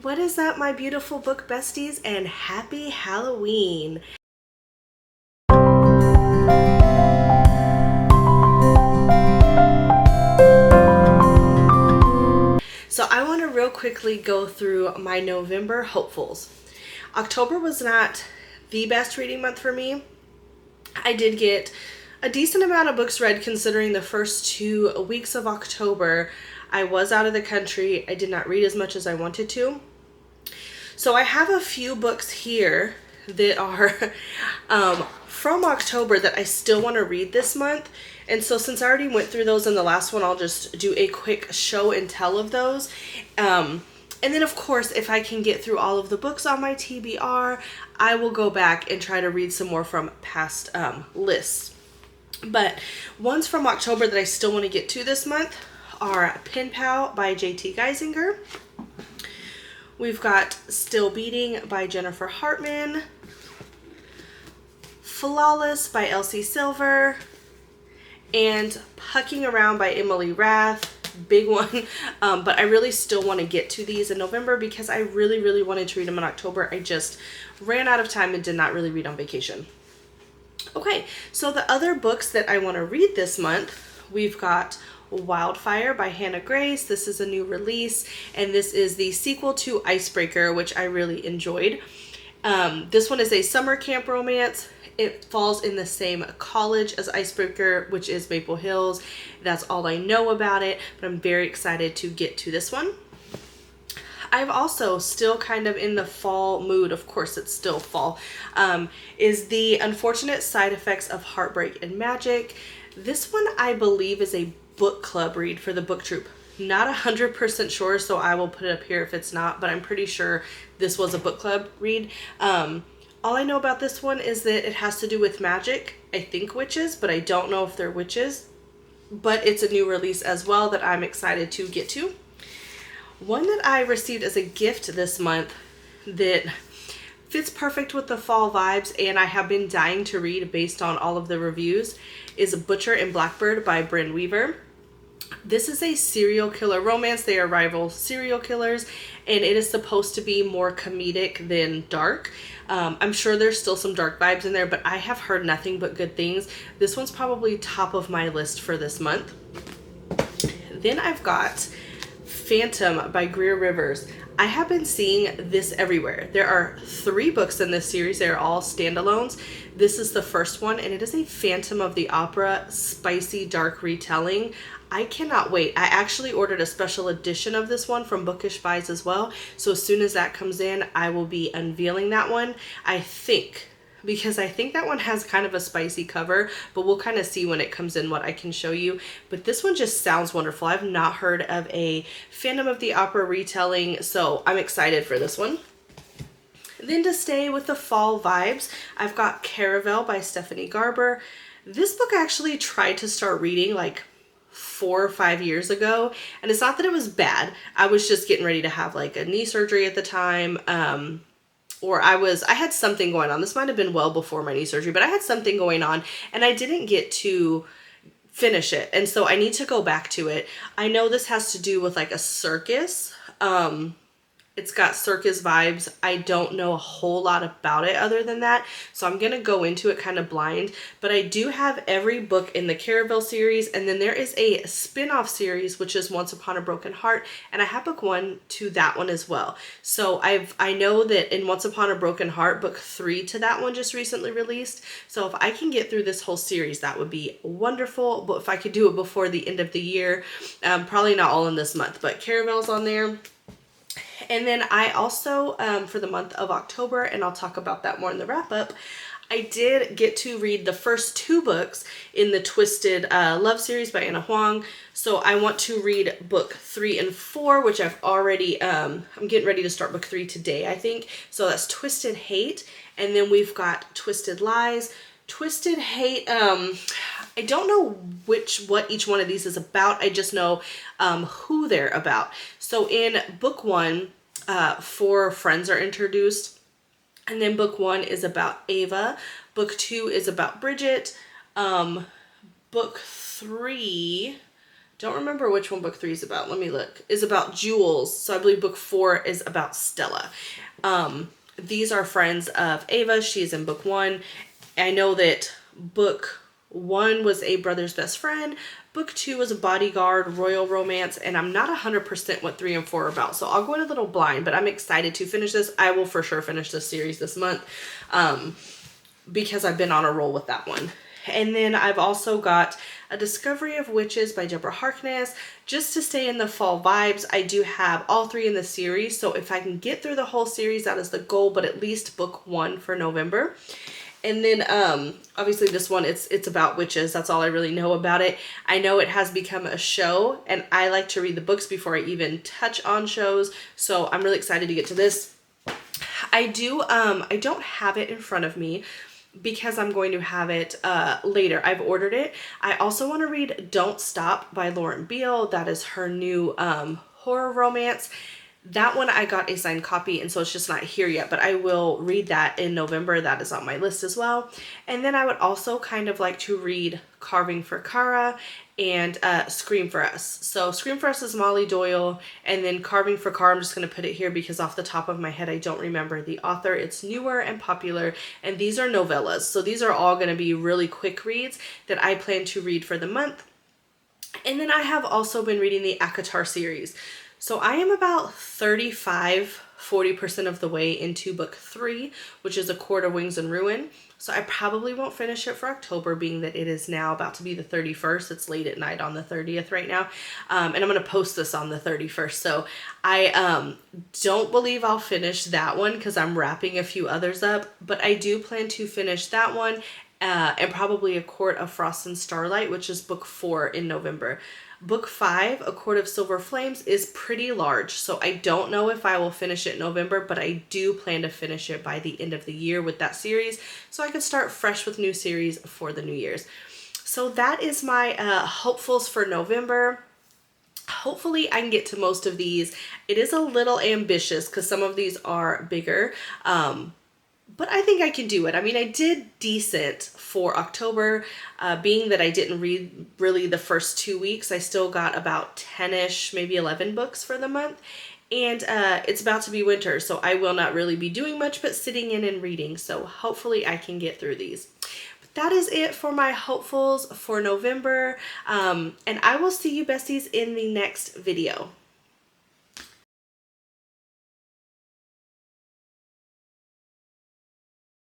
What is up, my beautiful book besties, and happy Halloween! So I want to real quickly go through my November hopefuls. October was not the best reading month for me. I did get a decent amount of books read considering the first 2 weeks of October I was out of the country. I did not read as much as I wanted to. So I have a few books here that are from October that I still want to read this month. And so since I already went through those in the last one, I'll just do a quick show and tell of those. And then, of course, if I can get through all of the books on my TBR, I will go back and try to read some more from past lists. But ones from October that I still want to get to this month are Pen Pal by J.T. Geisinger. We've got Still Beating by Jennifer Hartman. Flawless by Elsie Silver. And Pucking Around by Emily Rath. Big one. But I really still want to get to these in November because I really wanted to read them in October. I just ran out of time and did not really read on vacation. Okay, so the other books that I want to read this month, we've got Wildfire by Hannah Grace. This is a new release, and this is the sequel to Icebreaker, which I really enjoyed. This one is a summer camp romance. It falls in the same college as Icebreaker, which is Maple Hills. That's all I know about it, but I'm very excited to get to this one. I'm also still kind of in the fall mood. Of course, it's still fall. Is The Unfortunate Side Effects of Heartbreak and Magic. This one, I believe, is a book club read for the book troop. Not 100% sure, so I will put it up here if it's not, but I'm pretty sure this was a book club read. All I know about this one is that it has to do with magic. I think witches, but I don't know if they're witches. But it's a new release as well that I'm excited to get to. One that I received as a gift this month that fits perfect with the fall vibes and I have been dying to read based on all of the reviews is Butcher and Blackbird by Brynne Weaver. This is a serial killer romance. They are rival serial killers, and it is supposed to be more comedic than dark. I'm sure there's still some dark vibes in there, but I have heard nothing but good things. This one's probably top of my list for this month. Then I've got Phantom by Greer Rivers. I have been seeing this everywhere. There are 3 books in this series. They're all standalones. This is the first one, and it is a Phantom of the Opera spicy dark retelling. I cannot wait. I actually ordered a special edition of this one from Bookish Buys as well. So as soon as that comes in, I will be unveiling that one. I think, because I think that one has kind of a spicy cover, but we'll kind of see when it comes in what I can show you. But this one just sounds wonderful. I've not heard of a Phantom of the Opera retelling, so I'm excited for this one. Then to stay with the fall vibes, I've got Caravel by Stephanie Garber. This book I actually tried to start reading like 4 or 5 years ago, and it's not that it was bad. I was just getting ready to have like a knee surgery at the time, or I had something going on. This might have been well before my knee surgery, but I had something going on and I didn't get to finish it. And so I need to go back to it. I know this has to do with like a circus. It's got circus vibes. I don't know a whole lot about it other than that, so I'm going to go into it kind of blind. But I do have every book in the Caravel series, and then there is a spin-off series, which is Once Upon a Broken Heart, and I have book 1 to that one as well. So I know that in Once Upon a Broken Heart, book 3 to that one just recently released. So if I can get through this whole series, that would be wonderful. But if I could do it before the end of the year, probably not all in this month, but Caravel's on there. And then I also, for the month of October, and I'll talk about that more in the wrap up, I did get to read the first 2 books in the Twisted Love series by Anna Huang. So I want to read book 3 and 4, which I've already, I'm getting ready to start book 3 today, I think. So that's Twisted Hate. And then we've got Twisted Lies. Twisted Hate, I don't know what each one of these is about. I just know who they're about. So in book 1, 4 friends are introduced. And then book 1 is about Ava. Book 2 is about Bridget. Book 3 Don't remember which one book 3 is about. Let me look. Is about Jules. So I believe book 4 is about Stella. These are friends of Ava. She's in book 1. I know that book 1 was a brother's best friend. Book 2 was a bodyguard, royal romance, and I'm not 100% what 3 and 4 are about. So I'll go in a little blind, but I'm excited to finish this. I will for sure finish this series this month because I've been on a roll with that one. And then I've also got A Discovery of Witches by Deborah Harkness. Just to stay in the fall vibes, I do have all 3 in the series. So if I can get through the whole series, that is the goal, but at least book 1 for November. And then obviously this one, it's about witches. That's all I really know about it. I know it has become a show, and I like to read the books before I even touch on shows. So I'm really excited to get to this. I don't have it in front of me, because I'm going to have it later. I've ordered it. I also want to read Don't Stop by Lauren Beale. That is her new horror romance. That one I got a signed copy, and so it's just not here yet, but I will read that in November. That is on my list as well. And then I would also kind of like to read Carving for Kara and Scream for Us. So Scream for Us is Molly Doyle, and then Carving for Kara, I'm just going to put it here because off the top of my head I don't remember the author. It's newer and popular, and these are novellas. So these are all going to be really quick reads that I plan to read for the month. And then I have also been reading the ACOTAR series. So I am about 40% of the way into book 3, which is A Court of Wings and Ruin. So I probably won't finish it for October, being that it is now about to be the 31st. It's late at night on the 30th right now. And I'm going to post this on the 31st. So I don't believe I'll finish that one because I'm wrapping a few others up. But I do plan to finish that one and probably A Court of Frost and Starlight, which is book 4 in November. Book 5, A Court of Silver Flames, is pretty large, so I don't know if I will finish it in November, but I do plan to finish it by the end of the year with that series, so I can start fresh with new series for the New Year's. So that is my hopefuls for November. Hopefully I can get to most of these. It is a little ambitious because some of these are bigger, but I think I can do it. I mean, I did decent for October, being that I didn't read really the first 2 weeks. I still got about 10-ish, maybe 11 books for the month. And it's about to be winter, so I will not really be doing much but sitting in and reading. So hopefully I can get through these. But that is it for my hopefuls for November. And I will see you besties in the next video.